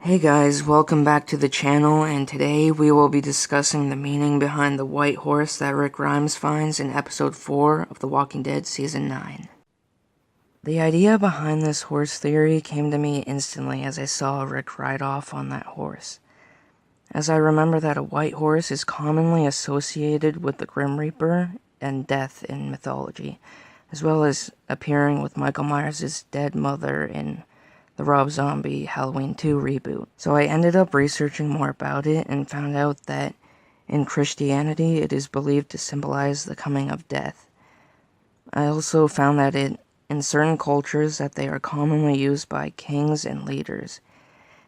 Hey guys, welcome back to the channel, and today we will be discussing the meaning behind the white horse that Rick Grimes finds in episode 4 of The Walking Dead Season 9. The idea behind this horse theory came to me instantly as I saw Rick ride off on that horse, as I remember that a white horse is commonly associated with the Grim Reaper and death in mythology, as well as appearing with Michael Myers' dead mother in the Rob Zombie Halloween 2 reboot. So I ended up researching more about it and found out that in Christianity it is believed to symbolize the coming of death. I also found that in certain cultures that they are commonly used by kings and leaders,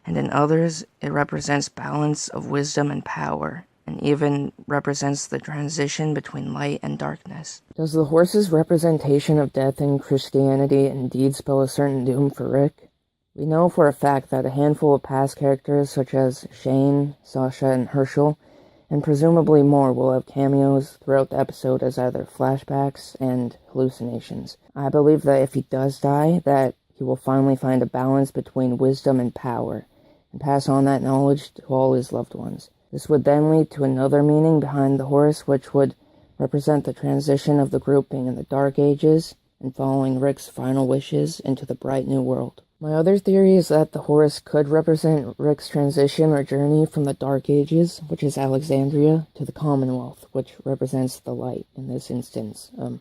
and in others it represents balance of wisdom and power, and even represents the transition between light and darkness. Does the horse's representation of death in Christianity indeed spell a certain doom for Rick? We know for a fact that a handful of past characters such as Shane, Sasha, and Herschel, and presumably more, will have cameos throughout the episode as either flashbacks and hallucinations. I believe that if he does die, that he will finally find a balance between wisdom and power, and pass on that knowledge to all his loved ones. This would then lead to another meaning behind the horse, which would represent the transition of the group being in the Dark Ages and following Rick's final wishes into the bright new world. My other theory is that the horse could represent Rick's transition or journey from the Dark Ages, which is Alexandria, to the Commonwealth, which represents the light in this instance. Now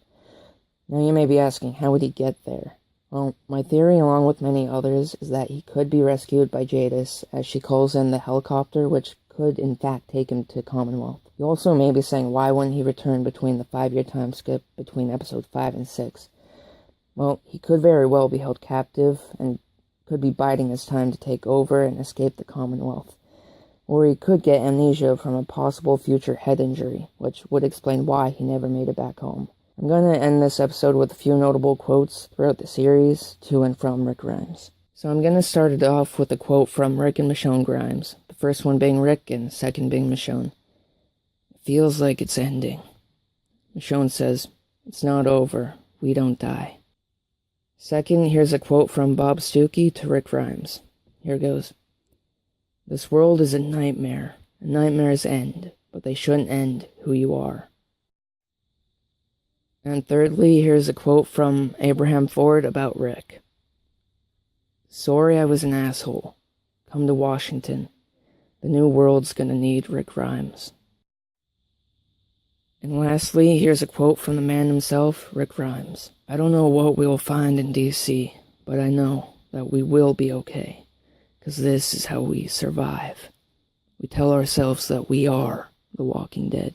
you may be asking, how would he get there? Well, my theory, along with many others, is that he could be rescued by Jadis, as she calls in the helicopter, which could in fact take him to Commonwealth. You also may be saying, why wouldn't he return between the 5-year time skip between episode 5 and 6? Well, he could very well be held captive and could be biding his time to take over and escape the Commonwealth. Or he could get amnesia from a possible future head injury, which would explain why he never made it back home. I'm going to end this episode with a few notable quotes throughout the series, to and from Rick Grimes. So I'm going to start it off with a quote from Rick and Michonne Grimes, the first one being Rick and the second being Michonne. "It feels like it's ending." Michonne says, "It's not over. We don't die." Second, here's a quote from Bob Stuckey to Rick Grimes. Here goes. "This world is a nightmare, and nightmares end, but they shouldn't end who you are." And thirdly, here's a quote from Abraham Ford about Rick. "Sorry I was an asshole. Come to Washington. The new world's gonna need Rick Grimes." And lastly, here's a quote from the man himself, Rick Grimes. "I don't know what we will find in DC, but I know that we will be okay, because this is how we survive. We tell ourselves that we are the Walking Dead."